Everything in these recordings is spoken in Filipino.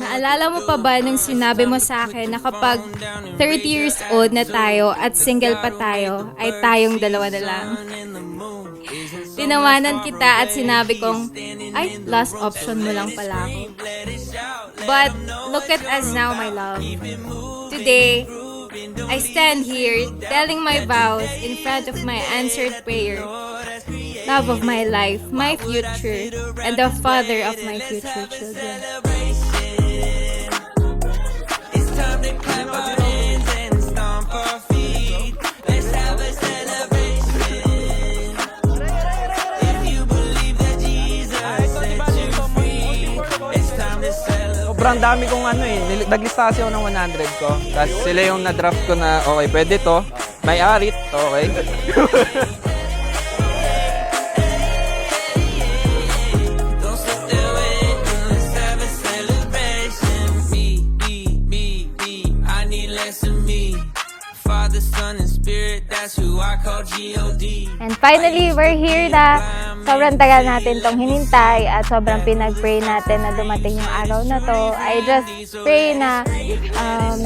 Naalala mo pa ba nung sinabi mo sa akin na kapag 30 years old na tayo at single pa tayo, ay tayong dalawa na lang? Tinawanan kita at sinabi kong, ay, last option mo lang pala ako. But look at us now, my love. Today, I stand here telling my vows in front of my answered prayer. Love of my life, my future, and the father of my future children. It's time to clap our hands and stomp our feet. Let's have a celebration. If you believe that Jesus set you free, it's time to celebrate. Sobrang dami kong naglista kasi ako ng 100 ko. Tapos sila yung na-draft ko na, okay, pwede to. May arit, okay. Don't sit there waiting, let's have a celebration. Me, I need less of me. Father, Son, and Spirit, that's who I call G-O-D. And finally, we're here na. Sobrang tagal natin tong hinintay at sobrang pinag-pray natin na dumating yung araw na to. I just pray na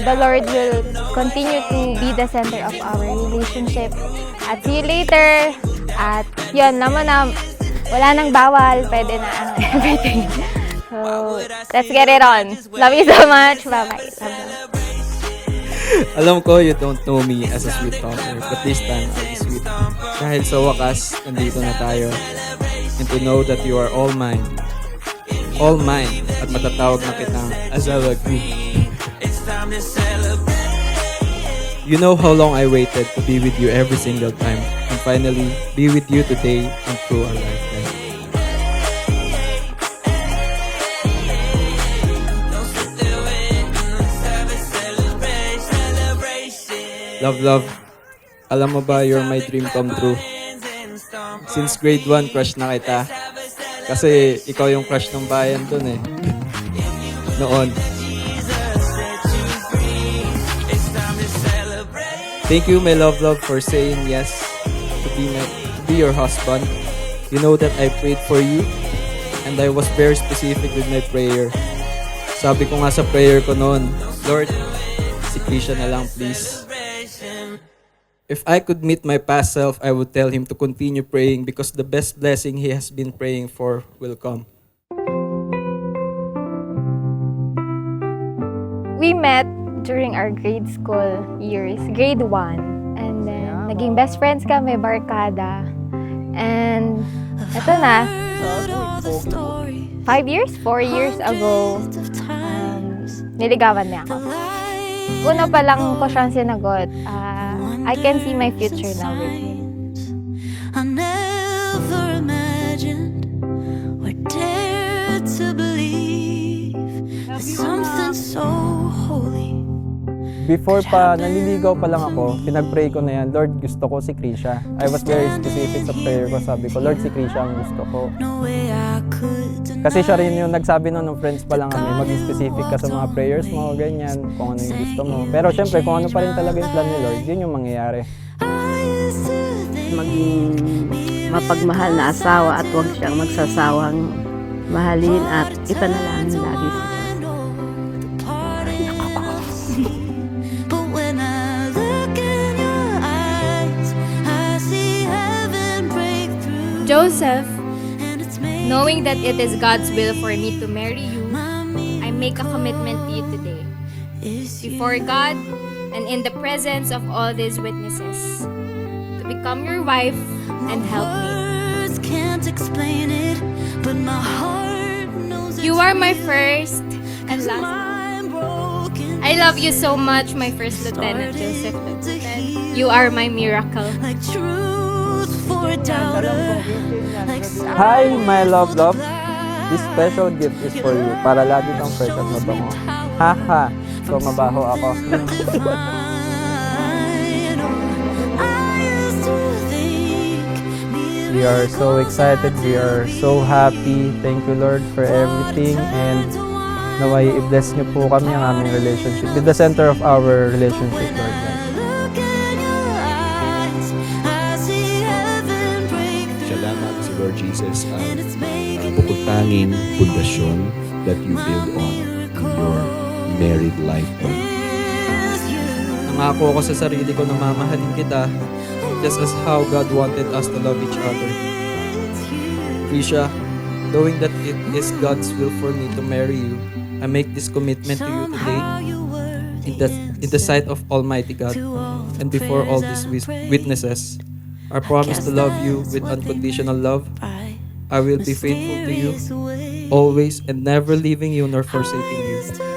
the Lord will continue to be the center of our relationship. At see you later. At yun, naman na wala nang bawal. Pwede na everything. So, let's get it on. Love you so much. Bye-bye. Alam ko, you don't know me as a sweet talker, but this time, I'll be sweet. Dahil sa wakas, nandito na tayo. And to know that you are all mine. All mine. At matatawag na kitang Azalagu. It's time to celebrate. You know how long I waited to be with you every single time. And finally, be with you today and through our lifetime. Don't sit there waiting, let's have a celebration. Love. Alam mo ba, you're my dream come true. Since grade 1, crush na kita. Kasi ikaw yung crush ng bayan dun eh. Noon. Thank you, my love, for saying yes to be your husband. You know that I prayed for you and I was very specific with my prayer. Sabi ko nga sa prayer ko noon, Lord, si Krisha na lang please. If I could meet my past self, I would tell him to continue praying because the best blessing he has been praying for will come. We met during our grade school years, grade 1. And then, naging best friends kami, barkada. And, eto na, 4 years ago, niligawan niya ako. Una pa lang ko siyang sinagot, I can see my future now with him. I never imagined or dared to believe that something so holy. Before pa, naliligaw pa lang ako, pinag-pray ko na yan, Lord, gusto ko si Krisha. I was very specific sa prayer ko. Sabi ko, Lord, si Krisha ang gusto ko. No way I could deny. Kasi siya rin yung nagsabi nung friends pa lang kami, maging specific ka sa mga prayers mo, ganyan, kung ano yung gusto mo. Pero syempre, kung ano pa rin talaga yung plan ni Lord, yun yung mangyayari. Maging mapagmahal na asawa at huwag siyang magsasawang mahalin at ipanalangin lagi sa Diyos. But when I look in your eyes, I see heaven break through. Joseph, And it's made knowing that it is God's will for me to marry you, me I make a commitment to you today. is you. Before God and in the presence of all these witnesses, to become your wife and help me. Words can't explain it, but my heart knows You it's are my real. first and last. I'm broken. I love you so much, my first lieutenant, Joseph Lieutenant. You are my miracle. Like truth for a doubter. Like Hi, my love. This special gift is for you, para lagi kang fresh at mabango. Haha, so mabaho ako. We are so excited, we are so happy. Thank you, Lord, for everything. And naway i-bless niyo po kami ang aming relationship. Be the center of our relationship, Lord. Salamat sa Lord Jesus. Bukod tanging pundasyon that you build on in your married life. Nangako ako sa sarili ko na mamahalin kita just as how God wanted us to love each other. Krisha, knowing that it is God's will for me to marry you, I make this commitment to you today in the sight of Almighty God and before all these witnesses. I promise to love you with unconditional love. I will be faithful to you always and never leaving you nor forsaking you.